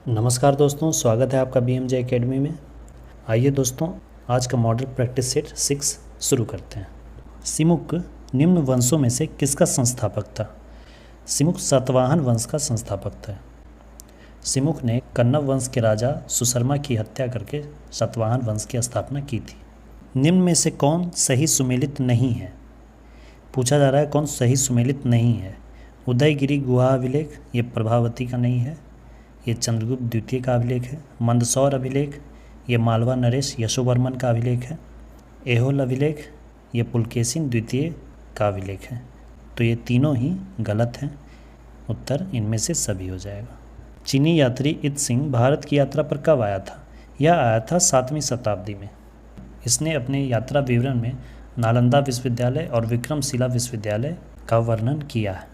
नमस्कार दोस्तों, स्वागत है आपका BMJ एकेडमी में। आइए दोस्तों, आज का मॉडल प्रैक्टिस सेट 6 शुरू करते हैं। सिमुक निम्न वंशों में से किसका संस्थापक था? सिमुक सातवाहन वंश का संस्थापक था। सिमुक ने कन्नव वंश के राजा सुशर्मा की हत्या करके सातवाहन वंश की स्थापना की थी। निम्न में से कौन सही सुमेलित नहीं है? पूछा जा रहा है कौन सही सुमेलित नहीं है। उदयगिरि गुहा अभिलेख, ये प्रभावती का नहीं है। ये चंद्रगुप्त द्वितीय का अभिलेख है। मंदसौर अभिलेख, ये मालवा नरेश यशोवर्मन का अभिलेख है। ऐहोल अभिलेख, ये पुलकेशिन द्वितीय का अभिलेख है। तो ये तीनों ही गलत हैं। उत्तर इनमें से सभी हो जाएगा। चीनी यात्री इत सिंह भारत की यात्रा पर कब आया था? यह आया था 7वीं शताब्दी में। इसने अपने यात्रा विवरण में नालंदा विश्वविद्यालय और विक्रमशिला विश्वविद्यालय का वर्णन किया है।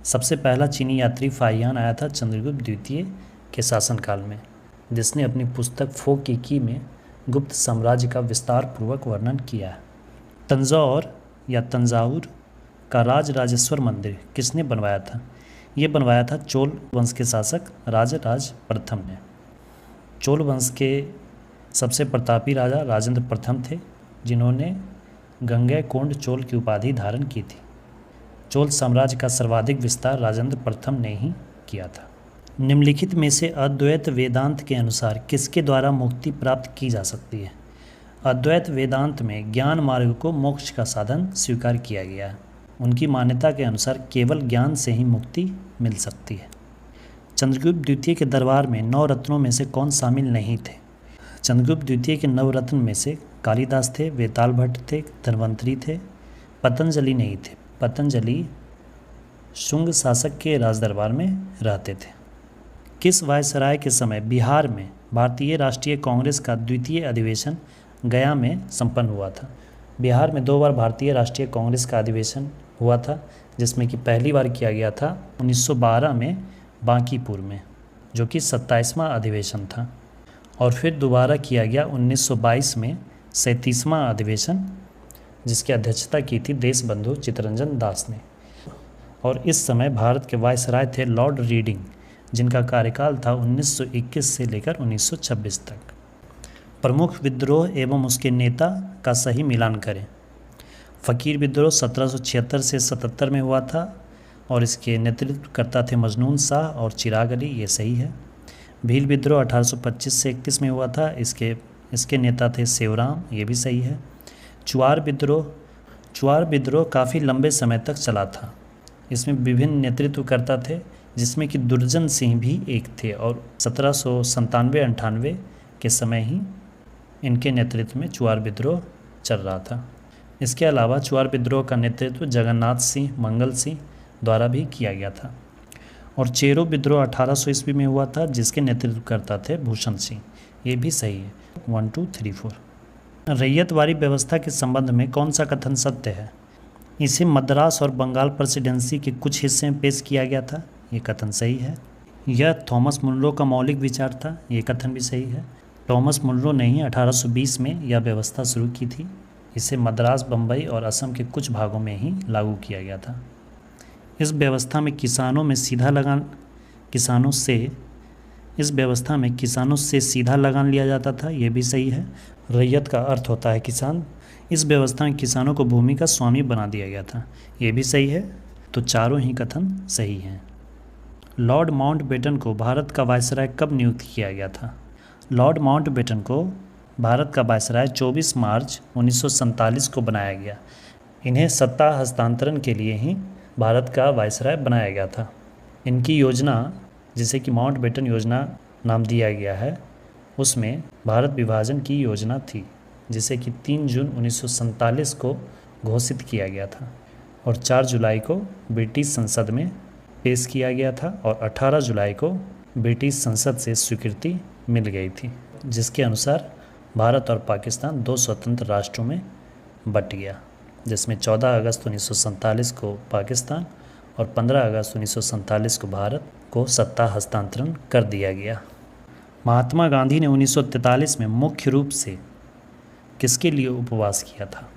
सबसे पहला चीनी यात्री फाहियान आया था चंद्रगुप्त द्वितीय के शासनकाल में, जिसने अपनी पुस्तक फो की में गुप्त साम्राज्य का विस्तार पूर्वक वर्णन किया है। तंजौर या तंजावुर का राजराजेश्वर मंदिर किसने बनवाया था? ये बनवाया था चोल वंश के शासक राजराज प्रथम ने। चोल वंश के सबसे प्रतापी राजा राजेंद्र प्रथम थे, जिन्होंने गंगैकोंड चोल की उपाधि धारण की थी। चोल साम्राज्य का सर्वाधिक विस्तार राजेंद्र प्रथम ने ही किया था। निम्नलिखित में से अद्वैत वेदांत के अनुसार किसके द्वारा मुक्ति प्राप्त की जा सकती है? अद्वैत वेदांत में ज्ञान मार्ग को मोक्ष का साधन स्वीकार किया गया है। उनकी मान्यता के अनुसार केवल ज्ञान से ही मुक्ति मिल सकती है। चंद्रगुप्त द्वितीय के दरबार में 9 रत्नों में से कौन शामिल नहीं थे? चंद्रगुप्त द्वितीय के 9 रत्न में से कालिदास थे, वेताल भट्ट थे, धन्वंतरी थे, पतंजलि नहीं थे। पतंजलि शुंग शासक के राजदरबार में रहते थे। किस वायसराय के समय बिहार में भारतीय राष्ट्रीय कांग्रेस का द्वितीय अधिवेशन गया में संपन्न हुआ था? बिहार में 2 बार भारतीय राष्ट्रीय कांग्रेस का अधिवेशन हुआ था, जिसमें कि पहली बार किया गया था 1912 में बांकीपुर में, जो कि 27वां अधिवेशन था, और फिर दोबारा किया गया 1922 में 37वां अधिवेशन, जिसकी अध्यक्षता की थी देशबंधु चित्तरंजन दास ने। और इस समय भारत के वायसराय थे लॉर्ड रीडिंग, जिनका कार्यकाल था 1921 से लेकर 1926 तक। प्रमुख विद्रोह एवं उसके नेता का सही मिलान करें। फ़कीर विद्रोह 1776 से 77 में हुआ था, और इसके नेतृत्व करता थे मजनून शाह और चिराग अली, ये सही है। भील विद्रोह 1825 से 31 में हुआ था, इसके नेता थे सेवराम, ये भी सही है। चुआर विद्रोह काफ़ी लंबे समय तक चला था। इसमें विभिन्न नेतृत्वकर्ता थे, जिसमें कि दुर्जन सिंह भी एक थे, और 1797-98 के समय ही इनके नेतृत्व में चुआर विद्रोह चल रहा था। इसके अलावा चुआर विद्रोह का नेतृत्व जगन्नाथ सिंह मंगल सिंह द्वारा भी किया गया था। और चेरो विद्रोह 1800 ईस्वी में हुआ था, जिसके नेतृत्वकर्ता थे भूषण सिंह, ये भी सही है। 1 2 3 4। रैयतवाड़ी व्यवस्था के संबंध में कौन सा कथन सत्य है? इसे मद्रास और बंगाल प्रेसिडेंसी के कुछ हिस्से में पेश किया गया था, ये कथन सही है। यह थॉमस मुनरो का मौलिक विचार था, ये कथन भी सही है। थॉमस मुनरो ने ही 1820 में यह व्यवस्था शुरू की थी। इसे मद्रास, बम्बई और असम के कुछ भागों में ही लागू किया गया था। इस व्यवस्था में किसानों से सीधा लगान लिया जाता था, ये भी सही है। रैयत का अर्थ होता है किसान। इस व्यवस्था में किसानों को भूमि का स्वामी बना दिया गया था, ये भी सही है। तो चारों ही कथन सही हैं। लॉर्ड माउंटबेटन को भारत का वायसराय कब नियुक्त किया गया था? लॉर्ड माउंटबेटन को भारत का वायसराय 24 मार्च 1947 को बनाया गया। इन्हें सत्ता हस्तांतरण के लिए ही भारत का वायसराय बनाया गया था। इनकी योजना, जिसे कि माउंटबेटन योजना नाम दिया गया है, उसमें भारत विभाजन की योजना थी, जिसे कि 3 जून 1947 को घोषित किया गया था, और 4 जुलाई को ब्रिटिश संसद में पेश किया गया था, और 18 जुलाई को ब्रिटिश संसद से स्वीकृति मिल गई थी, जिसके अनुसार भारत और पाकिस्तान 2 स्वतंत्र राष्ट्रों में बट गया, जिसमें 14 अगस्त 1947 को पाकिस्तान और 15 अगस्त 1947 को भारत को सत्ता हस्तांतरण कर दिया गया। महात्मा गांधी ने 1943 में मुख्य रूप से किसके लिए उपवास किया था?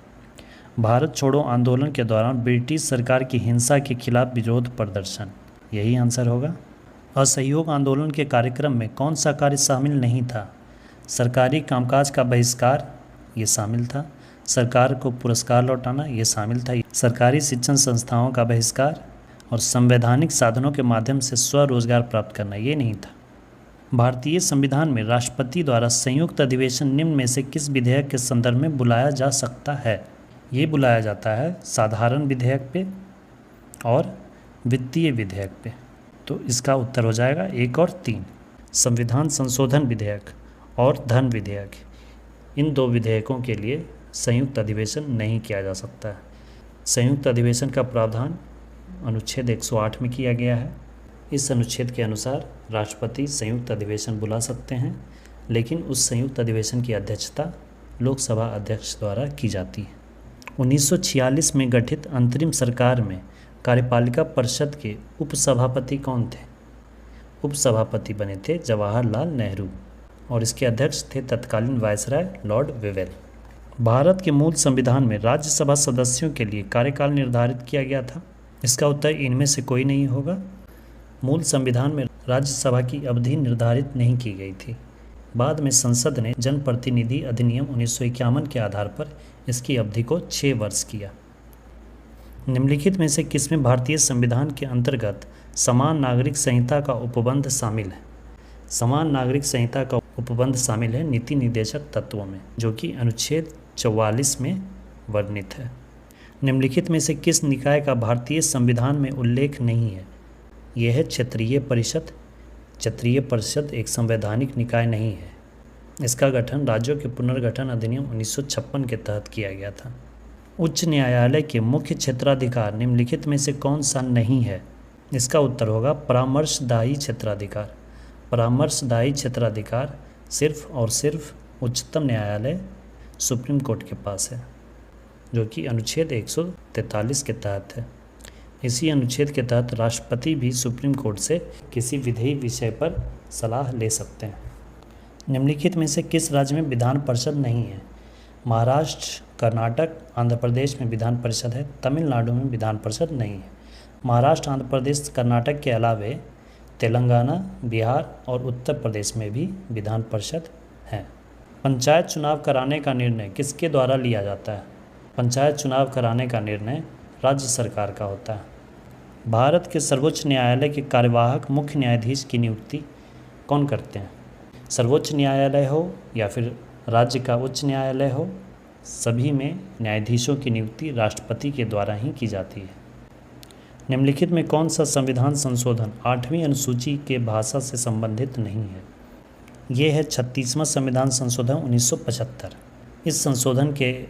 भारत छोड़ो आंदोलन के दौरान ब्रिटिश सरकार की हिंसा के खिलाफ विरोध प्रदर्शन, यही आंसर होगा। असहयोग आंदोलन के कार्यक्रम में कौन सा कार्य शामिल नहीं था? सरकारी कामकाज का बहिष्कार ये शामिल था। सरकार को पुरस्कार लौटाना ये शामिल था। सरकारी शिक्षण संस्थाओं का बहिष्कार और संवैधानिक साधनों के माध्यम से स्वरोजगार प्राप्त करना ये नहीं था। भारतीय संविधान में राष्ट्रपति द्वारा संयुक्त अधिवेशन निम्न में से किस विधेयक के संदर्भ में बुलाया जा सकता है? ये बुलाया जाता है साधारण विधेयक पे और वित्तीय विधेयक पे। तो इसका उत्तर हो जाएगा 1 और 3, संविधान संशोधन विधेयक और धन विधेयक। इन 2 विधेयकों के लिए संयुक्त अधिवेशन नहीं किया जा सकता है। संयुक्त अधिवेशन का प्रावधान अनुच्छेद 108 में किया गया है। इस अनुच्छेद के अनुसार राष्ट्रपति संयुक्त अधिवेशन बुला सकते हैं, लेकिन उस संयुक्त अधिवेशन की अध्यक्षता लोकसभा अध्यक्ष द्वारा की जाती है। 1946 में गठित अंतरिम सरकार में कार्यपालिका परिषद के उपसभापति कौन थे? उपसभापति बने थे जवाहरलाल नेहरू और इसके अध्यक्ष थे तत्कालीन वायसराय लॉर्ड वेवेल। भारत के मूल संविधान में राज्यसभा सदस्यों के लिए कार्यकाल निर्धारित किया गया था। इसका उत्तर इनमें से कोई नहीं होगा। मूल संविधान में राज्यसभा की अवधि निर्धारित नहीं की गई थी। बाद में संसद ने जनप्रतिनिधि अधिनियम 1951 के आधार पर इसकी अवधि को 6 वर्ष किया। निम्नलिखित में से किसमें भारतीय संविधान के अंतर्गत समान नागरिक संहिता का उपबंध शामिल है? समान नागरिक संहिता का उपबंध शामिल है नीति निर्देशक तत्वों में, जो कि अनुच्छेद 44 में वर्णित है। निम्नलिखित में से किस निकाय का भारतीय संविधान में उल्लेख नहीं है? यह है क्षेत्रीय परिषद। क्षेत्रीय परिषद एक संवैधानिक निकाय नहीं है। इसका गठन राज्यों के पुनर्गठन अधिनियम 1956 के तहत किया गया था। उच्च न्यायालय के मुख्य क्षेत्राधिकार निम्नलिखित में से कौन सा नहीं है? इसका उत्तर होगा परामर्शदायी क्षेत्राधिकार। परामर्शदायी क्षेत्राधिकार सिर्फ और सिर्फ उच्चतम न्यायालय सुप्रीम कोर्ट के पास है, जो कि अनुच्छेद 143 के तहत है। इसी अनुच्छेद के तहत राष्ट्रपति भी सुप्रीम कोर्ट से किसी विधेयी विषय पर सलाह ले सकते हैं। निम्नलिखित में से किस राज्य में विधान परिषद नहीं है? महाराष्ट्र, कर्नाटक, आंध्र प्रदेश में विधान परिषद है। तमिलनाडु में विधान परिषद नहीं है। महाराष्ट्र, आंध्र प्रदेश, कर्नाटक के अलावे तेलंगाना, बिहार और उत्तर प्रदेश में भी विधान परिषद है। पंचायत चुनाव कराने का निर्णय किसके द्वारा लिया जाता है? पंचायत चुनाव कराने का निर्णय राज्य सरकार का होता है। भारत के सर्वोच्च न्यायालय के कार्यवाहक मुख्य न्यायाधीश की नियुक्ति कौन करते हैं? सर्वोच्च न्यायालय हो या फिर राज्य का उच्च न्यायालय हो, सभी में न्यायाधीशों की नियुक्ति राष्ट्रपति के द्वारा ही की जाती है। निम्नलिखित में कौन सा संविधान संशोधन 8वीं अनुसूची के भाषा से संबंधित नहीं है? ये है 36वां संविधान संशोधन 1975। इस संशोधन के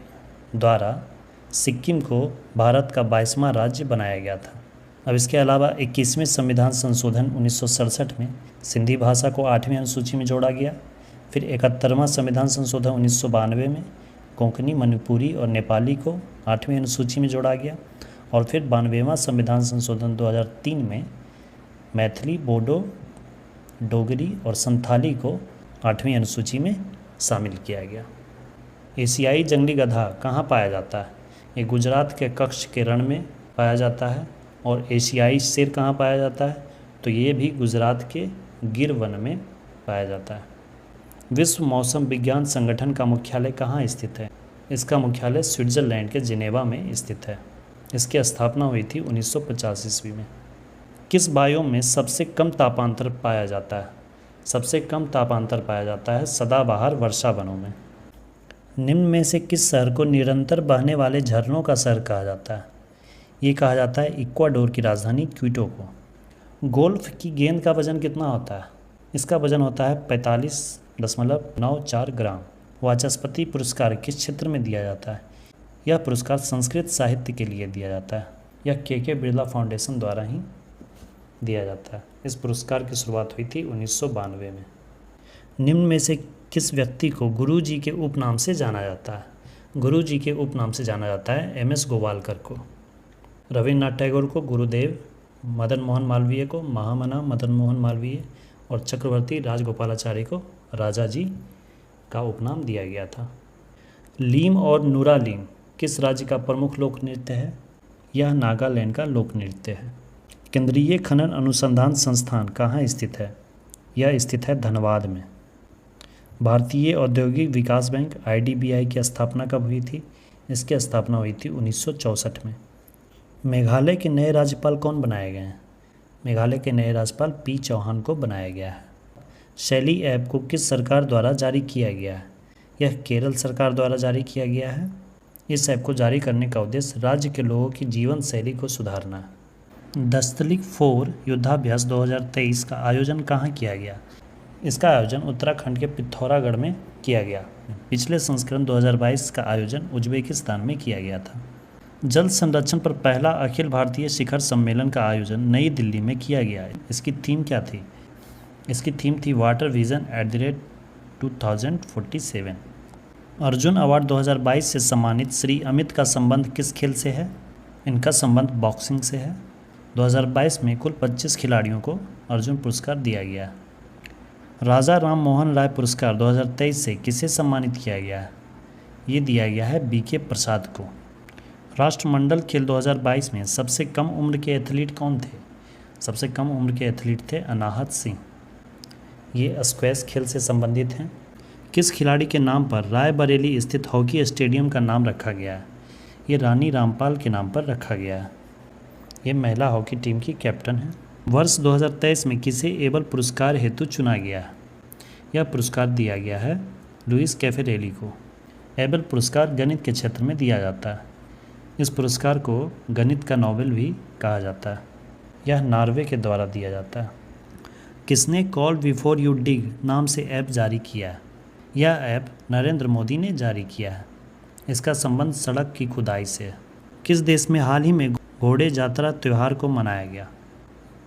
द्वारा सिक्किम को भारत का 22वां राज्य बनाया गया था। अब इसके अलावा 21वें संविधान संशोधन 1967 में सिंधी भाषा को 8वीं अनुसूची में जोड़ा गया। फिर 71वां संविधान संशोधन 1992 में कोंकणी, मणिपुरी और नेपाली को 8वीं अनुसूची में जोड़ा गया और फिर 92वां संविधान संशोधन 2003 में मैथिली, बोडो, डोगरी और संथाली को 8वीं अनुसूची में शामिल किया गया। एशियाई जंगली गधा कहाँ पाया जाता है? ये गुजरात के कच्छ के रण में पाया जाता है। और एशियाई शेर कहाँ पाया जाता है? तो ये भी गुजरात के गिर वन में पाया जाता है। विश्व मौसम विज्ञान संगठन का मुख्यालय कहाँ स्थित है? इसका मुख्यालय स्विट्जरलैंड के जिनेवा में स्थित है। इसकी स्थापना हुई थी 1950 ईस्वी में। किस बायोम में सबसे कम तापांतर पाया जाता है? सबसे कम तापांतर पाया जाता है सदाबहार वर्षा वनों में। निम्न में से किस शहर को निरंतर बहने वाले झरनों का शहर कहा जाता है? ये कहा जाता है इक्वाडोर की राजधानी क्विटो को। गोल्फ की गेंद का वजन कितना होता है? इसका वजन होता है 45.94 ग्राम। वाचस्पति पुरस्कार किस क्षेत्र में दिया जाता है? यह पुरस्कार संस्कृत साहित्य के लिए दिया जाता है। यह के बिरला फाउंडेशन द्वारा ही दिया जाता है। इस पुरस्कार की शुरुआत हुई थी 1992 में। निम्न में से किस व्यक्ति को गुरु जी के उपनाम से जाना जाता है? गुरु जी के उपनाम से जाना जाता है MS गोवालकर को। रविन्द्रनाथ टैगोर को गुरुदेव, मदन मोहन मालवीय को महामना मदन मोहन मालवीय और चक्रवर्ती राजगोपालाचारी को राजा जी का उपनाम दिया गया था। लीम और नुरालीम किस राज्य का प्रमुख लोक नृत्य है? यह नागालैंड का लोक नृत्य है। केंद्रीय खनन अनुसंधान संस्थान कहाँ स्थित है? यह स्थित है धनबाद में। भारतीय औद्योगिक विकास बैंक IDBI की स्थापना कब हुई थी? इसकी स्थापना हुई थी 1964 में। मेघालय के नए राज्यपाल कौन बनाए गए हैं? मेघालय के नए राज्यपाल P चौहान को बनाया गया है। शैली ऐप को किस सरकार द्वारा जारी किया गया है? यह केरल सरकार द्वारा जारी किया गया है। इस ऐप को जारी करने का उद्देश्य राज्य के लोगों की जीवन शैली को सुधारना है। दस्तलिक 4 युद्धाभ्यास 2023 का आयोजन कहाँ किया गया? इसका आयोजन उत्तराखंड के पिथौरागढ़ में किया गया। पिछले संस्करण 2022 का आयोजन उज्बेकिस्तान में किया गया था। जल संरक्षण पर पहला अखिल भारतीय शिखर सम्मेलन का आयोजन नई दिल्ली में किया गया है। इसकी थीम क्या थी? इसकी थीम थी वाटर विजन @2047। अर्जुन अवार्ड 2022 से सम्मानित श्री अमित का संबंध किस खेल से है? इनका संबंध बॉक्सिंग से है। 2022 में कुल 25 खिलाड़ियों को अर्जुन पुरस्कार दिया गया। राजा राम मोहन राय पुरस्कार 2023 से किसे सम्मानित किया गया है? ये दिया गया है BK प्रसाद को। राष्ट्रमंडल खेल 2022 में सबसे कम उम्र के एथलीट कौन थे? सबसे कम उम्र के एथलीट थे अनाहत सिंह। ये स्क्वैश खेल से संबंधित हैं। किस खिलाड़ी के नाम पर रायबरेली स्थित हॉकी स्टेडियम का नाम रखा गया है? ये रानी रामपाल के नाम पर रखा गया है। ये महिला हॉकी टीम की कैप्टन है। वर्ष 2023 में किसे एबल पुरस्कार हेतु चुना गया है? यह पुरस्कार दिया गया है लुइस कैफेरेली को। एबल पुरस्कार गणित के क्षेत्र में दिया जाता है। इस पुरस्कार को गणित का नोबेल भी कहा जाता है। यह नॉर्वे के द्वारा दिया जाता है। किसने कॉल बिफोर यू डिग नाम से ऐप जारी किया है? यह ऐप नरेंद्र मोदी ने जारी किया है। इसका संबंध सड़क की खुदाई से है। किस देश में हाल ही में घोड़े जात्रा त्यौहार को मनाया गया?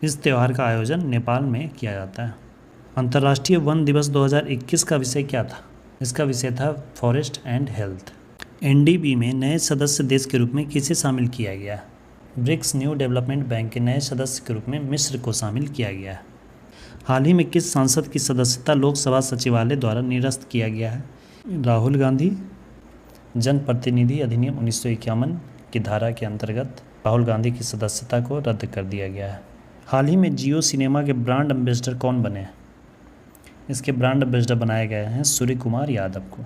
इस त्यौहार का आयोजन नेपाल में किया जाता है। अंतर्राष्ट्रीय वन दिवस 2021 का विषय क्या था? इसका विषय था फॉरेस्ट एंड हेल्थ। NDB में नए सदस्य देश के रूप में किसे शामिल किया गया? ब्रिक्स न्यू डेवलपमेंट बैंक के नए सदस्य के रूप में मिस्र को शामिल किया गया है। हाल ही में किस सांसद की सदस्यता लोकसभा सचिवालय द्वारा निरस्त किया गया है? राहुल गांधी। जनप्रतिनिधि अधिनियम 1951 की धारा के अंतर्गत राहुल गांधी की सदस्यता को रद्द कर दिया गया है। हाल ही में जियो सिनेमा के ब्रांड एम्बेसडर कौन बने? इसके ब्रांड एम्बेसडर बनाए गए हैं सूर्य कुमार यादव को।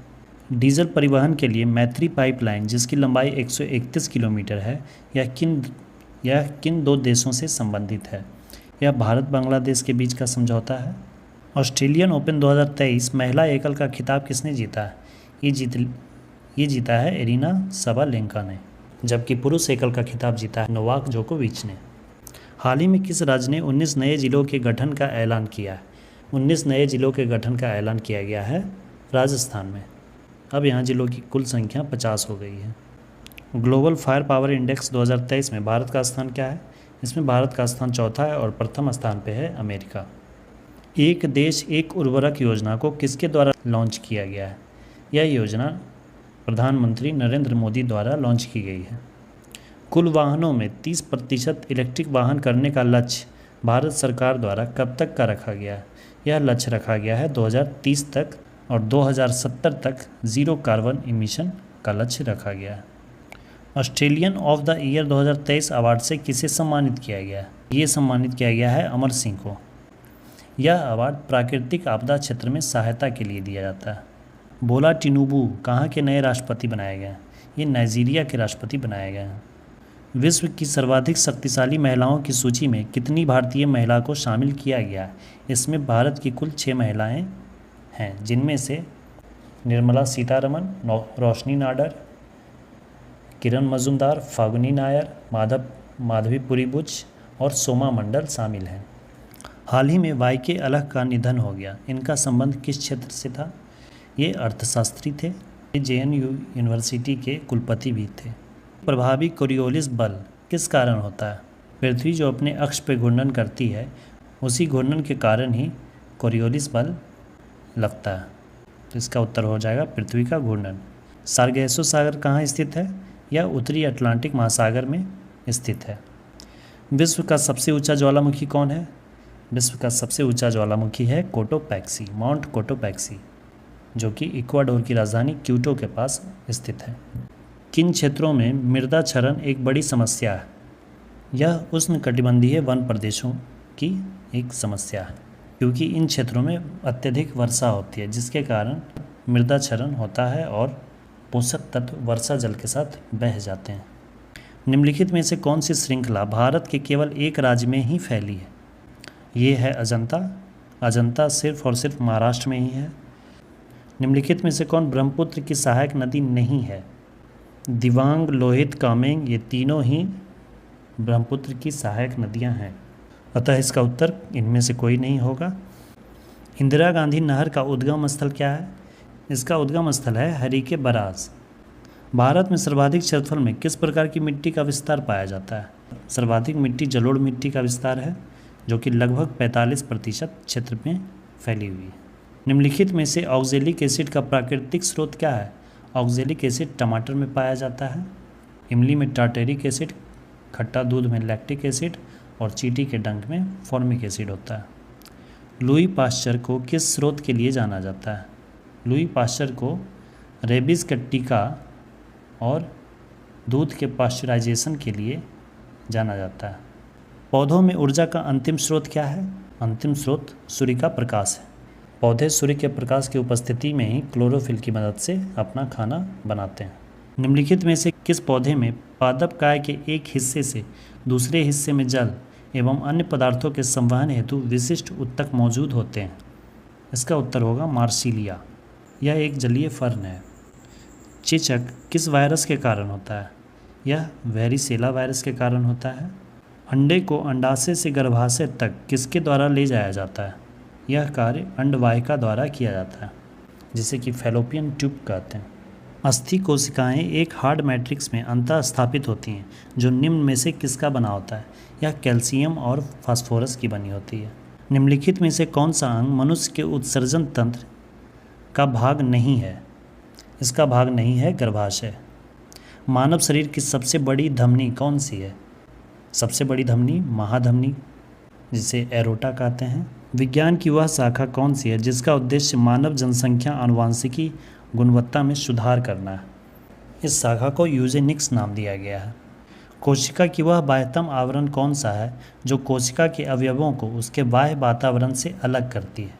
डीजल परिवहन के लिए मैत्री पाइपलाइन जिसकी लंबाई 131 किलोमीटर है, यह किन दो देशों से संबंधित है? यह भारत बांग्लादेश के बीच का समझौता है। ऑस्ट्रेलियन ओपन 2023 महिला एकल का खिताब किसने जीता है? ये जीता है एरिना सबालेंका ने, जबकि पुरुष एकल का खिताब जीता है नोवाक जोकोविच ने। हाल ही में किस राज्य ने 19 नए जिलों के गठन का ऐलान किया है? 19 नए जिलों के गठन का ऐलान किया गया है राजस्थान में। अब यहाँ जिलों की कुल संख्या 50 हो गई है। ग्लोबल फायर पावर इंडेक्स 2023 में भारत का स्थान क्या है? इसमें भारत का स्थान चौथा है और प्रथम स्थान पे है अमेरिका। एक देश एक उर्वरक योजना को किसके द्वारा लॉन्च किया गया है? यह योजना प्रधानमंत्री नरेंद्र मोदी द्वारा लॉन्च की गई है। कुल वाहनों में 30% इलेक्ट्रिक वाहन करने का लक्ष्य भारत सरकार द्वारा कब तक का रखा गया है? यह लक्ष्य रखा गया है 2030 तक और 2070 तक जीरो कार्बन इमिशन का लक्ष्य रखा गया है। Australian of the year 2023 award से किसे सम्मानित किया गया है? ये सम्मानित किया गया है अमर सिंह को। यह अवार्ड प्राकृतिक आपदा क्षेत्र में सहायता के लिए दिया जाता है। बोला टिनुबू कहाँ के नए राष्ट्रपति बनाए गए हैं? ये नाइजीरिया के राष्ट्रपति बनाए गए हैं। विश्व की सर्वाधिक शक्तिशाली महिलाओं की सूची में कितनी भारतीय महिला को शामिल किया गया है? इसमें भारत की कुल 6 महिलाएं हैं, जिनमें से निर्मला सीतारमण, रोशनी नाडर, किरण मजुमदार, फागुनी नायर, माधवीपुरी बुच और सोमा मंडल शामिल हैं। हाल ही में YK अलख का निधन हो गया। इनका संबंध किस क्षेत्र से था? ये अर्थशास्त्री थे। ये JNU यूनिवर्सिटी के कुलपति भी थे। प्रभावी कोरियोलिस बल किस कारण होता है? पृथ्वी जो अपने अक्ष पर घूर्णन करती है, उसी घूर्णन के कारण ही कोरियोलिस बल लगता है। तो इसका उत्तर हो जाएगा पृथ्वी का घूर्णन। सार्गेसो सागर कहाँ स्थित है? यह उत्तरी अटलांटिक महासागर में स्थित है। विश्व का सबसे ऊंचा ज्वालामुखी कौन है? विश्व का सबसे ऊंचा ज्वालामुखी है कोटोपैक्सी, माउंट कोटोपैक्सी, जो कि इक्वाडोर की राजधानी क्यूटो के पास स्थित है। किन क्षेत्रों में मृदा क्षरण एक बड़ी समस्या है? यह उष्णकटिबंधीय वन प्रदेशों की एक समस्या है, क्योंकि इन क्षेत्रों में अत्यधिक वर्षा होती है, जिसके कारण मृदा क्षरण होता है और पोषक तत्व वर्षा जल के साथ बह जाते हैं। निम्नलिखित में से कौन सी श्रृंखला भारत के केवल एक राज्य में ही फैली है? ये है अजंता। अजंता सिर्फ और सिर्फ महाराष्ट्र में ही है। निम्नलिखित में से कौन ब्रह्मपुत्र की सहायक नदी नहीं है? दिबांग, लोहित, कामेंग, ये तीनों ही ब्रह्मपुत्र की सहायक नदियां हैं, अतः इसका उत्तर इनमें से कोई नहीं होगा। इंदिरा गांधी नहर का उद्गम स्थल क्या है? इसका उद्गम स्थल है हरीके बराज। भारत में सर्वाधिक क्षेत्रफल में किस प्रकार की मिट्टी का विस्तार पाया जाता है? सर्वाधिक मिट्टी जलोढ़ मिट्टी का विस्तार है, जो कि लगभग 45% क्षेत्र में फैली हुई है। निम्नलिखित में से ऑक्जेलिक एसिड का प्राकृतिक स्रोत क्या है? ऑक्जेलिक एसिड टमाटर में पाया जाता है, इमली में टार्टेरिक एसिड, खट्टा दूध में लैक्टिक एसिड और चींटी के डंक में फॉर्मिक एसिड होता है। लुई पाश्चर को किस स्रोत के लिए जाना जाता है? लुई पाश्चर को रेबीज का टीका और दूध के पाश्चराइजेशन के लिए जाना जाता है। पौधों में ऊर्जा का अंतिम स्रोत क्या है? अंतिम स्रोत सूर्य का प्रकाश है। पौधे सूर्य के प्रकाश की उपस्थिति में ही क्लोरोफिल की मदद से अपना खाना बनाते हैं। निम्नलिखित में से किस पौधे में पादप काय के एक हिस्से से दूसरे हिस्से में जल एवं अन्य पदार्थों के संवहन हेतु विशिष्ट उत्तक मौजूद होते हैं? इसका उत्तर होगा मार्सिलिया। यह एक जलीय फर्न है। चेचक किस वायरस के कारण होता है? यह वेरिसेला वायरस के कारण होता है। अंडे को अंडाशय से गर्भाशय तक किसके द्वारा ले जाया जाता है? यह कार्य अंडवाहिका द्वारा किया जाता है, जिसे कि फैलोपियन ट्यूब कहते हैं। अस्थि कोशिकाएं एक हार्ड मैट्रिक्स में अंतः स्थापित होती हैं, जो निम्न में से किसका बना होता है? यह कैल्शियम और फास्फोरस की बनी होती है। निम्नलिखित में से कौन सा अंग मनुष्य के उत्सर्जन तंत्र का भाग नहीं है? इसका भाग नहीं है गर्भाशय। मानव शरीर की सबसे बड़ी धमनी कौन सी है? सबसे बड़ी धमनी महाधमनी, जिसे एरोटा कहते हैं। विज्ञान की वह शाखा कौन सी है जिसका उद्देश्य मानव जनसंख्या आनुवांशिकी गुणवत्ता में सुधार करना है? इस शाखा को यूजेनिक्स नाम दिया गया है। कोशिका की वह बाह्यतम आवरण कौन सा है जो कोशिका के अवयवों को उसके बाह्य वातावरण से अलग करती है?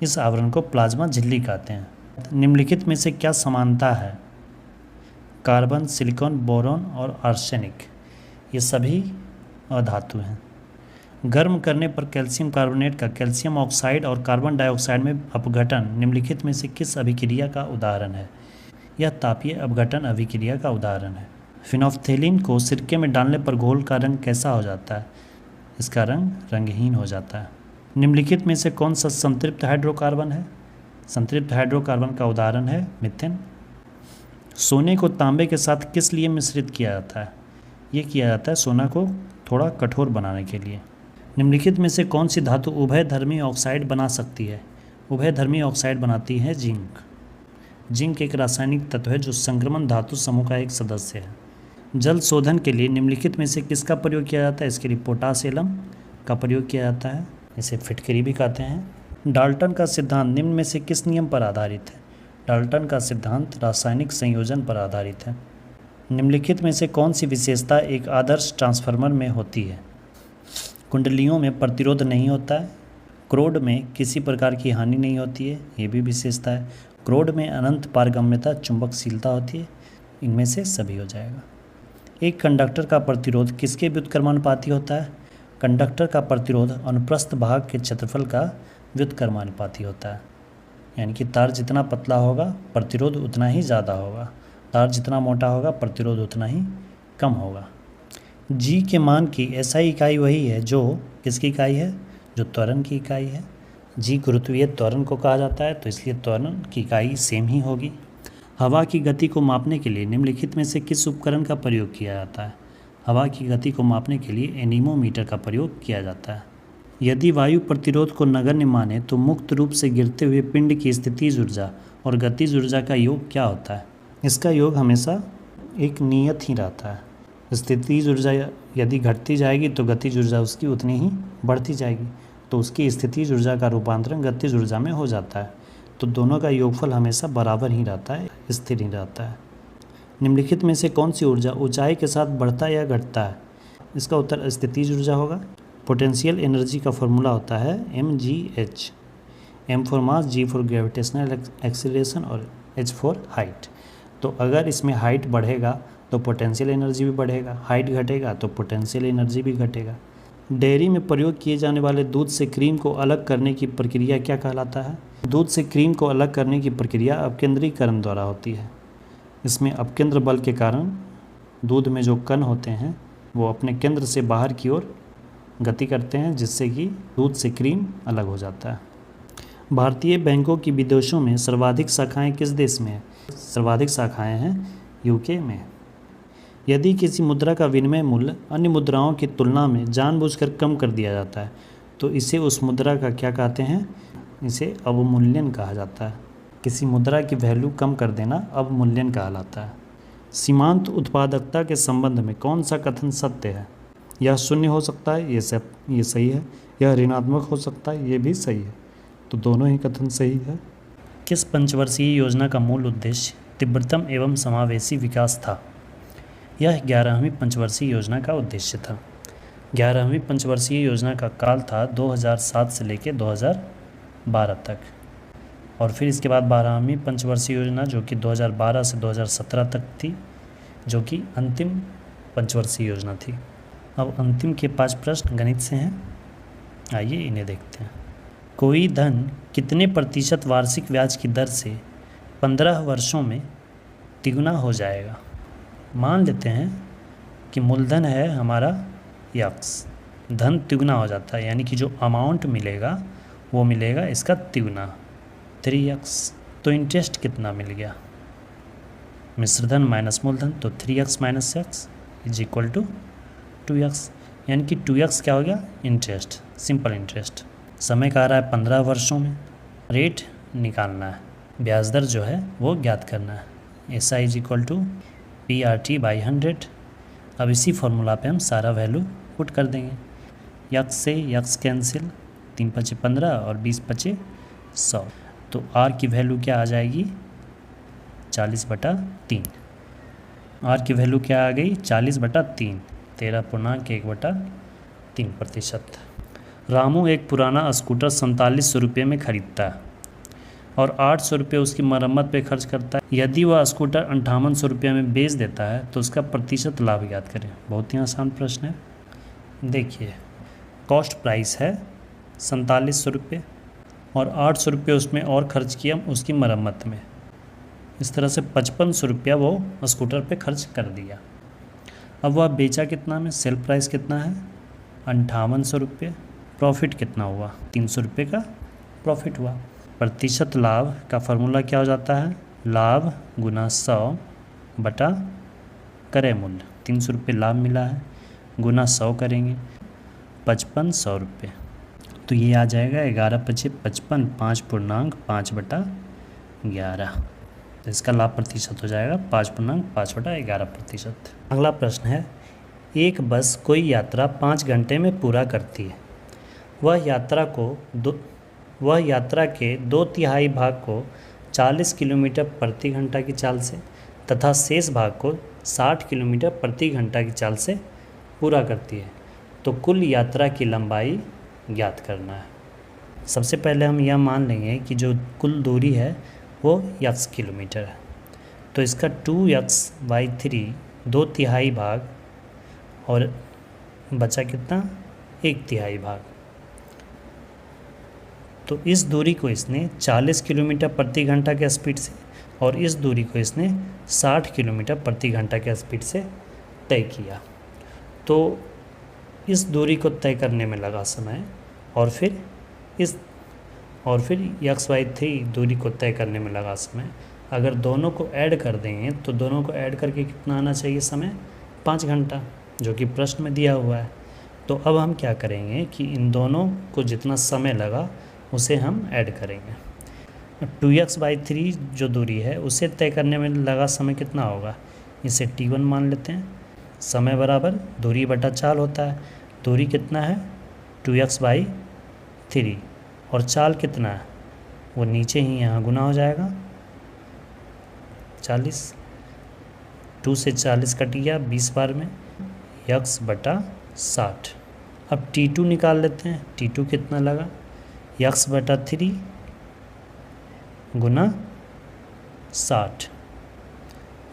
इस आवरण को प्लाज्मा झिल्ली कहते हैं। निम्नलिखित में से क्या समानता है? कार्बन, सिलिकॉन, बोरॉन और आर्सेनिक, ये सभी अधातु हैं। गर्म करने पर कैल्शियम कार्बोनेट का कैल्शियम ऑक्साइड और कार्बन डाइऑक्साइड में अपघटन निम्नलिखित में से किस अभिक्रिया का उदाहरण है? यह तापीय अपघटन अभिक्रिया का उदाहरण है। फिनोल्फ्थेलिन को सिरके में डालने पर घोल का रंग कैसा हो जाता है? इसका रंग रंगहीन हो जाता है। निम्नलिखित में से कौन सा संतृप्त हाइड्रोकार्बन है? संतृप्त हाइड्रोकार्बन का उदाहरण है मीथेन। सोने को तांबे के साथ किस लिए मिश्रित किया जाता है? ये किया जाता है सोना को थोड़ा कठोर बनाने के लिए। निम्नलिखित में से कौन सी धातु उभयधर्मी ऑक्साइड बना सकती है? उभयधर्मी ऑक्साइड बनाती है जिंक। जिंक एक रासायनिक तत्व है जो संक्रमण धातु समूह का एक सदस्य है। जल शोधन के लिए निम्नलिखित में से किसका प्रयोग किया जाता है? इसके लिए पोटास एलम का प्रयोग किया जाता है, इसे फिटकरी भी कहते हैं। डाल्टन का सिद्धांत निम्न में से किस नियम पर आधारित है? डाल्टन का सिद्धांत रासायनिक संयोजन पर आधारित है। निम्नलिखित में से कौन सी विशेषता एक आदर्श ट्रांसफार्मर में होती है? कुंडलियों में प्रतिरोध नहीं होता है। क्रोड में किसी प्रकार की हानि नहीं होती है, ये भी विशेषता है। क्रोड में अनंत पारगम्यता, चुंबकशीलता होती है। इनमें से सभी हो जाएगा। एक कंडक्टर का प्रतिरोध किसके व्युत्क्रमानुपाती होता है? कंडक्टर का प्रतिरोध अनुप्रस्थ भाग के क्षेत्रफल का व्युत्क्रमानुपाती होता है। यानी कि तार जितना पतला होगा प्रतिरोध उतना ही ज़्यादा होगा, तार जितना मोटा होगा प्रतिरोध उतना ही कम होगा। जी के मान की एसआई इकाई वही है जो किसकी इकाई है? जो त्वरण की इकाई है। जी गुरुत्वीय त्वरण को कहा जाता है, तो इसलिए त्वरण की इकाई सेम ही होगी। हवा की गति को मापने के लिए निम्नलिखित में से किस उपकरण का प्रयोग किया जाता है? हवा की गति को मापने के लिए एनीमोमीटर का प्रयोग किया जाता है। यदि वायु प्रतिरोध को नगण्य माने तो मुक्त रूप से गिरते हुए पिंड की स्थितिज ऊर्जा और गतिज ऊर्जा का योग क्या होता है? इसका योग हमेशा एक नियत ही रहता है। स्थितिज ऊर्जा यदि घटती जाएगी तो गतिज ऊर्जा उसकी उतनी ही बढ़ती जाएगी, तो उसकी स्थितिज ऊर्जा का रूपांतरण गतिज ऊर्जा में हो जाता है। तो दोनों का योगफल हमेशा बराबर ही रहता है, स्थिर ही रहता है। निम्नलिखित में से कौन सी ऊर्जा ऊंचाई के साथ बढ़ता या घटता है? इसका उत्तर स्थितिज ऊर्जा होगा। पोटेंशियल एनर्जी का फॉर्मूला होता है mgh, m for mass, g for gravitational acceleration और h फॉर हाइट। तो अगर इसमें हाइट बढ़ेगा तो पोटेंशियल एनर्जी भी बढ़ेगा, हाइट घटेगा तो पोटेंशियल एनर्जी भी घटेगा। डेयरी में प्रयोग किए जाने वाले दूध से क्रीम को अलग करने की प्रक्रिया क्या कहलाता है? दूध से क्रीम को अलग करने की प्रक्रिया अपकेंद्रीकरण द्वारा होती है। इसमें अपकेंद्र बल के कारण दूध में जो कण होते हैं वो अपने केंद्र से बाहर की ओर गति करते हैं, जिससे कि दूध से क्रीम अलग हो जाता है। भारतीय बैंकों की विदेशों में सर्वाधिक शाखाएं किस देश में हैं? सर्वाधिक शाखाएं हैं यूके में। यदि किसी मुद्रा का विनिमय मूल्य अन्य मुद्राओं की तुलना में जानबूझकर कम कर दिया जाता है तो इसे उस मुद्रा का क्या कहते हैं? इसे अवमूल्यन कहा जाता है। किसी मुद्रा की वैल्यू कम कर देना अवमूल्यन कहलाता है। सीमांत उत्पादकता के संबंध में कौन सा कथन सत्य है? यह शून्य हो सकता है, ये सही है। यह ऋणात्मक हो सकता है, ये भी सही है। तो दोनों ही कथन सही है। किस पंचवर्षीय योजना का मूल उद्देश्य तीव्रतम एवं समावेशी विकास था? यह 11वीं पंचवर्षीय योजना का उद्देश्य था। 11वीं पंचवर्षीय योजना का काल था 2007 से लेकर 2012 तक, और फिर इसके बाद 12वीं पंचवर्षीय योजना जो कि 2012 से 2017 तक थी, जो कि अंतिम पंचवर्षीय योजना थी। अब अंतिम के 5 प्रश्न गणित से हैं, आइए इन्हें देखते हैं। कोई धन कितने प्रतिशत वार्षिक ब्याज की दर से 15 वर्षों में तिगुना हो जाएगा? मान लेते हैं कि मूलधन है हमारा x, धन तिगुना हो जाता है, यानी कि जो अमाउंट मिलेगा वो मिलेगा इसका तिगुना 3x। तो इंटरेस्ट कितना मिल गया? मिश्रधन माइनस मूलधन, तो 3x minus x is equal to 2x, यानी कि 2x क्या हो गया? Interest, simple interest. समय का आ रहा है 15 वर्षों में, रेट निकालना है, ब्याज दर जो है वो ज्ञात करना है। S I is equal to PRT/100। अब इसी फॉर्मूला पे हम सारा वैल्यू पुट कर देंगे। x से x कैंसिल, 3 × 5 = 15 और 20 × 5 = 100। तो r की वैल्यू क्या आ जाएगी? 40/3। r की वैल्यू क्या आ गई? 40/3, 13.1/3%। रामू एक पुराना स्कूटर 4700 रुपये में खरीदता है और 800 रुपये उसकी मरम्मत पे खर्च करता है। यदि वह स्कूटर 5800 रुपये में बेच देता है तो उसका प्रतिशत लाभ ज्ञात करें। बहुत ही आसान प्रश्न है। देखिए, कॉस्ट प्राइस है 4700 रुपये और 800 रुपये उसमें और खर्च किया उसकी मरम्मत में। इस तरह से 5500 रुपया वो स्कूटर पे खर्च कर दिया। अब वह बेचा कितना में? सेल प्राइस कितना है? 5800 रुपये। प्रॉफिट कितना हुआ? 300 रुपये का प्रॉफिट हुआ। प्रतिशत लाभ का फॉर्मूला क्या हो जाता है? लाभ गुना 100 बटा क्रय मूल्य। 300 रुपये लाभ मिला है, गुना 100 करेंगे 5500 रुपये, तो ये आ जाएगा 11 × 5 = 55, 5.5/11। तो इसका लाभ प्रतिशत हो जाएगा 5.5/11%। अगला प्रश्न है, एक बस कोई यात्रा 5 घंटे में पूरा करती है। वह यात्रा के 2/3 भाग को 40 किलोमीटर प्रति घंटा की चाल से तथा शेष भाग को 60 किलोमीटर प्रति घंटा की चाल से पूरा करती है, तो कुल यात्रा की लंबाई ज्ञात करना है। सबसे पहले हम यह मान लेंगे कि जो कुल दूरी है वो x किलोमीटर है, तो इसका 2x/3 2/3 भाग और बचा कितना? 1/3 भाग। तो इस दूरी को इसने 40 किलोमीटर प्रति घंटा के स्पीड से और इस दूरी को इसने 60 किलोमीटर प्रति घंटा के स्पीड से तय किया। तो इस दूरी को तय करने में लगा समय और फिर x/3 दूरी को तय करने में लगा समय। अगर दोनों को ऐड कर देंगे तो दोनों को ऐड करके कितना आना चाहिए समय? 5 घंटा, जो कि प्रश्न में दिया हुआ है। तो अब हम क्या करेंगे कि इन दोनों को जितना समय लगा उसे हम ऐड करेंगे। 2x/3 जो दूरी है उसे तय करने में लगा समय कितना होगा? इसे t1 मान लेते हैं। समय बराबर दूरी बटा चाल होता है। दूरी कितना है? 2x/3 और चाल कितना है? वो नीचे ही यहाँ गुना हो जाएगा 40। 2 से 40 कट गया 20 बार में, x/3 60। अब T2 निकाल लेते हैं। T2 कितना लगा, x/3 गुना 60,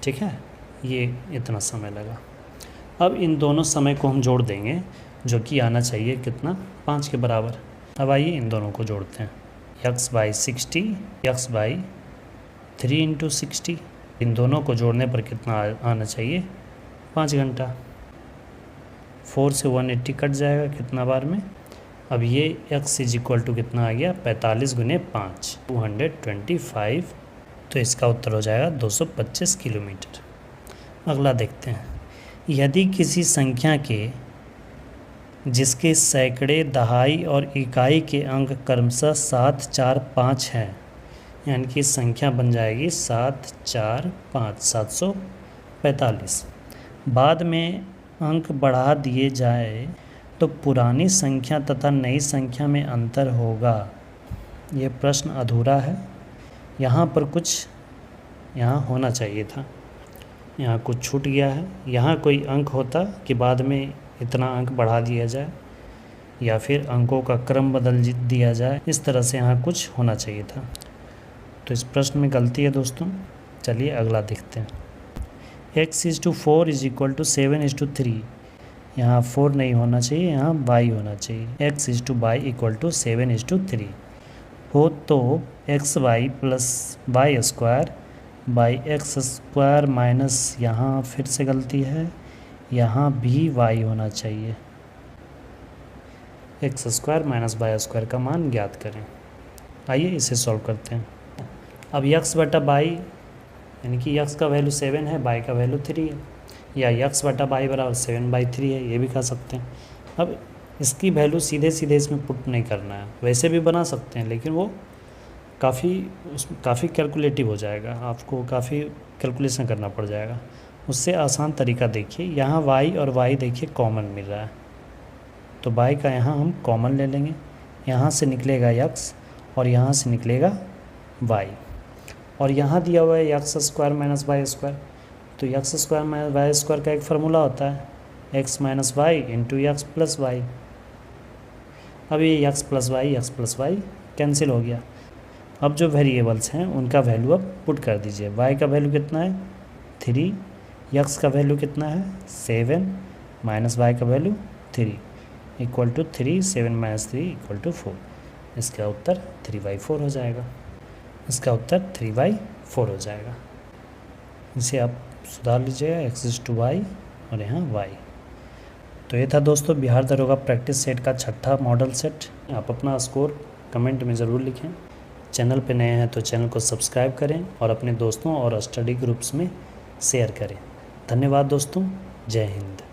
ठीक है, ये इतना समय लगा। अब इन दोनों समय को हम जोड़ देंगे, जो कि आना चाहिए कितना, 5 के बराबर। अब आइए इन दोनों को जोड़ते हैं। x/60 x/3 × 60, इन दोनों को जोड़ने पर कितना आना चाहिए, 5 घंटा। 4 से 180 कट जाएगा कितना बार में। अब ये x = कितना आ गया, 45 × 5 225। तो इसका उत्तर हो जाएगा 225 किलोमीटर। अगला देखते हैं। यदि किसी संख्या के जिसके सैकड़े, दहाई और इकाई के अंक क्रमशः 7, 4, 5 हैं, यानी कि संख्या बन जाएगी 7, 4, 5 745। बाद में अंक बढ़ा दिए जाए तो पुरानी संख्या तथा नई संख्या में अंतर होगा। ये प्रश्न अधूरा है, यहाँ पर कुछ यहाँ होना चाहिए था, यहाँ कुछ छूट गया है। यहाँ कोई अंक होता कि बाद में इतना अंक बढ़ा दिया जाए, या फिर अंकों का क्रम बदल दिया जाए, इस तरह से यहाँ कुछ होना चाहिए था। तो इस प्रश्न में गलती है दोस्तों। चलिए अगला देखते हैं। x/4 = 7/3, यहाँ 4 नहीं होना चाहिए, यहाँ y होना चाहिए। x/y = 7/3 हो तो xy + y² x² माइनस, यहाँ फिर से गलती है, यहाँ भी y होना चाहिए। x² - y² का मान ज्ञात करें। आइए इसे सॉल्व करते हैं। अब x/y यानी कि x का वैल्यू 7 है, y का वैल्यू 3 है, या x/y = 7/3 है, ये भी कह सकते हैं। अब इसकी वैल्यू सीधे सीधे इसमें पुट नहीं करना है, वैसे भी बना सकते हैं, लेकिन वो काफ़ी कैलकुलेटिव हो जाएगा, आपको काफ़ी कैलकुलेशन करना पड़ जाएगा। उससे आसान तरीका देखिए, यहाँ y और y देखिए कॉमन मिल रहा है, तो y का यहाँ हम कॉमन ले लेंगे। यहाँ से निकलेगा x और यहाँ से निकलेगा y, और यहाँ दिया हुआ है x² - y², तो x² - y² का एक फार्मूला होता है x - y × x + y। अब ये x + y कैंसिल हो गया। अब जो वेरिएबल्स हैं उनका वैल्यू अब पुट कर दीजिए। y का वैल्यू कितना है, 3, x का वैल्यू कितना है, 7, माइनस y का वैल्यू 3 = 3, 7 - 3 = 4। इसका उत्तर 3/4 हो जाएगा। इसका उत्तर 3/4 हो जाएगा। इसे आप सुधार लीजिएगा, x/y और यहाँ y। तो ये था दोस्तों बिहार दरोगा प्रैक्टिस सेट का 6ठा मॉडल सेट। आप अपना स्कोर कमेंट में ज़रूर लिखें। चैनल पे नए हैं तो चैनल को सब्सक्राइब करें और अपने दोस्तों और स्टडी ग्रुप्स में शेयर करें। धन्यवाद दोस्तों, जय हिंद।